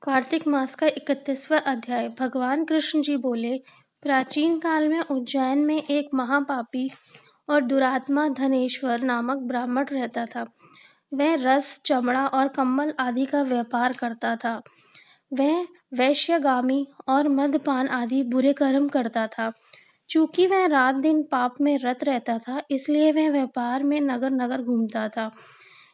कार्तिक मास का 31वां अध्याय। भगवान कृष्ण जी बोले, प्राचीन काल में उज्जैन में एक महापापी और दुरात्मा धनेश्वर नामक ब्राह्मण रहता था। वह रस, चमड़ा और कम्बल आदि का व्यापार करता था। वह वैश्यगामी और मद्यपान आदि बुरे कर्म करता था। चूंकि वह रात दिन पाप में रत रहता था, इसलिए वह व्यापार में नगर नगर घूमता था।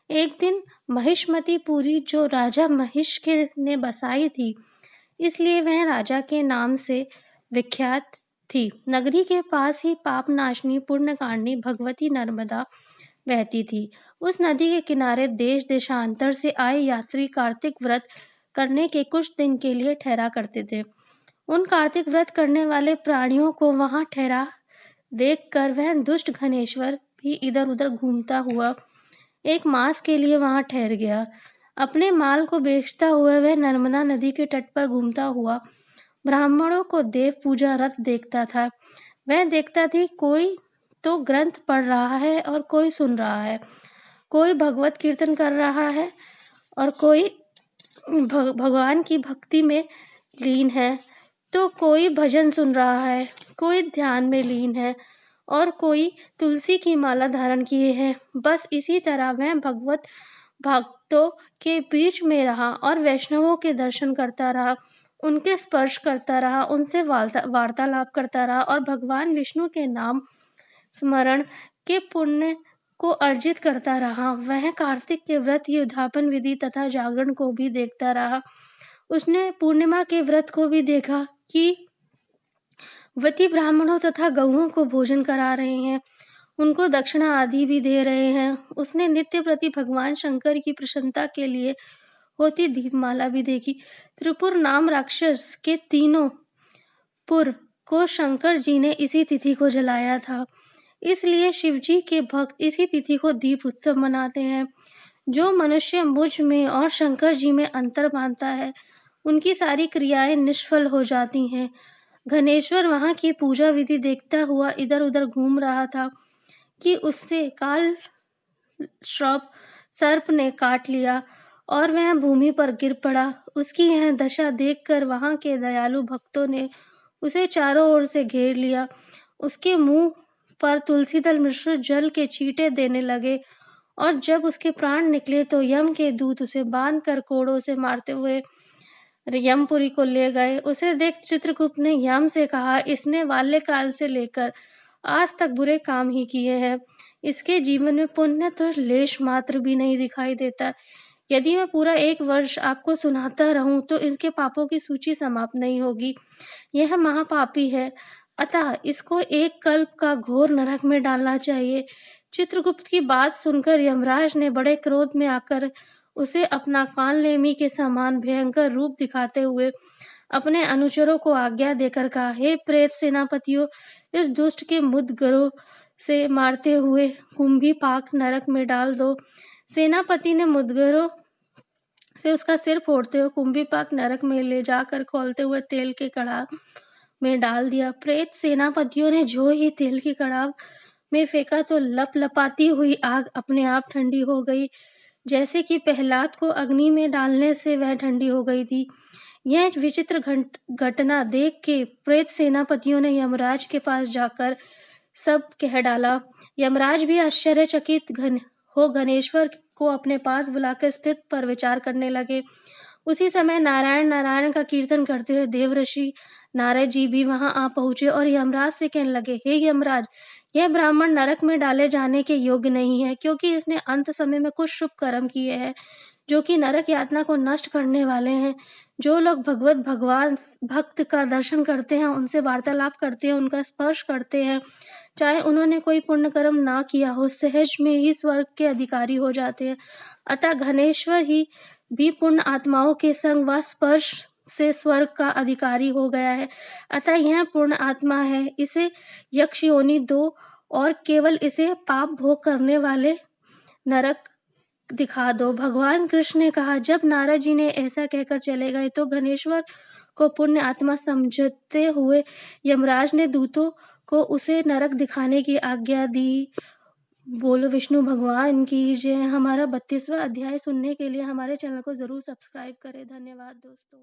एक दिन महिष्मती पुरी, जो राजा महिष के ने बसाई थी, इसलिए वह राजा के नाम से विख्यात थी। नगरी के पास ही पापनाशनी पुण्यकारिणी भगवती नर्मदा बहती थी। उस नदी के किनारे देश देशांतर से आए यात्री कार्तिक व्रत करने के कुछ दिन के लिए ठहरा करते थे। उन कार्तिक व्रत करने वाले प्राणियों को वहां ठहरा देखकर वह दुष्ट घनेश्वर भी इधर उधर घूमता हुआ एक मास के लिए वहां ठहर गया। अपने माल को बेचता हुआ वह नर्मदा नदी के तट पर घूमता हुआ ब्राह्मणों को देव पूजा रत देखता था। वह देखता थी, कोई तो ग्रंथ पढ़ रहा है और कोई सुन रहा है, कोई भगवत कीर्तन कर रहा है और कोई भगवान की भक्ति में लीन है, तो कोई भजन सुन रहा है, कोई ध्यान में लीन है और कोई तुलसी की माला धारण किए है। बस इसी तरह वह भगवत भक्तों के बीच में रहा और वैष्णवों के दर्शन करता रहा, उनके स्पर्श करता रहा, उनसे वार्तालाप करता रहा और भगवान विष्णु के नाम स्मरण के पुण्य को अर्जित करता रहा। वह कार्तिक के व्रत की उद्यापन विधि तथा जागरण को भी देखता रहा। उसने पूर्णिमा के व्रत को भी देखा कि व्रती ब्राह्मणों तथा गौओं को भोजन करा रहे हैं, उनको दक्षिणा आदि भी दे रहे हैं। उसने नित्य प्रति भगवान शंकर की प्रसन्नता के लिए होती दीपमाला भी देखी। त्रिपुर नाम राक्षस के तीनों पुर को शंकर जी ने इसी तिथि को जलाया था, इसलिए शिव जी के भक्त इसी तिथि को दीप उत्सव मनाते हैं। जो मनुष्य मुझ में और शंकर जी में अंतर मानता है, उनकी सारी क्रियाएं निष्फल हो जाती हैं। घनेश्वर वहां की पूजा विधि देखता हुआ इधर उधर घूम रहा था कि उससे काल श्रप सर्प ने काट लिया और वह भूमि पर गिर पड़ा। उसकी यह दशा देखकर वहां के दयालु भक्तों ने उसे चारों ओर से घेर लिया। उसके मुंह पर तुलसी दल मिश्रित जल के छींटे देने लगे और जब उसके प्राण निकले तो यम के दूत उसे बांध कर कोड़ों से मारते हुए यमपुरी को ले गए। उसे देख चित्रगुप्त ने यम से कहा, इसने बाल्यकाल से लेकर आज तक बुरे काम ही किए हैं। इसके जीवन में पुण्य तो लेश मात्र भी नहीं दिखाई देता। यदि मैं पूरा 1 वर्ष आपको सुनाता रहूं तो इनके पापों की सूची समाप्त नहीं होगी। यह महापापी है, अतः इसको एक कल्प का घोर नरक में डालना चाहिए। चित्रगुप्त की बात सुनकर यमराज ने बड़े क्रोध में आकर उसे अपना कालनेमी के समान भयंकर रूप दिखाते हुए अपने अनुचरों को आज्ञा देकर कहा, हे प्रेत सेनापतियों, इस दुष्ट के मुद्गरों से मारते हुए कुंभी पाक नरक में डाल दो। सेनापति ने मुद्गरों से उसका सिर फोड़ते हुए कुंभी पाक नरक में ले जाकर खौलते हुए तेल के कड़ाह में डाल दिया। प्रेत सेनापतियों ने जो ही तेल की कड़ाह में फेंका तो लपलपाती हुई आग अपने आप ठंडी हो गई, जैसे कि प्रहलाद को अग्नि में डालने से वह ठंडी हो गई थी। यह विचित्र घटना देख के प्रेत सेनापतियों ने यमराज के पास जाकर सब कह डाला। यमराज भी आश्चर्यचकित हो घनेश्वर को अपने पास बुलाकर स्थिति पर विचार करने लगे। उसी समय नारायण नारायण का कीर्तन करते हुए देवर्षि नारद जी भी वहां आ पहुंचे और यमराज से कहने लगे, हे यमराज, यह ब्राह्मण नरक में डाले जाने के योग्य नहीं है, क्योंकि इसने अंत समय में कुछ शुभ कर्म किए हैं जो कि नरक यातना को नष्ट करने वाले हैं। जो लोग भगवान भक्त का दर्शन करते हैं, उनसे वार्तालाप करते हैं, उनका स्पर्श करते हैं, चाहे उन्होंने कोई पुण्य कर्म ना किया हो, सहज में ही स्वर्ग के अधिकारी हो जाते हैं। अतः घनेश्वर ही भी पुण्य आत्माओं के संग व स्पर्श से स्वर्ग का अधिकारी हो गया है। अतः यह पूर्ण आत्मा है, इसे यक्ष योनि दो और केवल इसे पाप भोग करने वाले नरक दिखा दो। भगवान कृष्ण ने कहा। जब नारद जी ने ऐसा कहकर चले गए तो घनेश्वर को पुण्य आत्मा समझते हुए यमराज ने दूतों को उसे नरक दिखाने की आज्ञा दी। बोलो विष्णु भगवान की जय। हमारा 32वां अध्याय सुनने के लिए हमारे चैनल को ज़रूर सब्सक्राइब करें। धन्यवाद दोस्तों।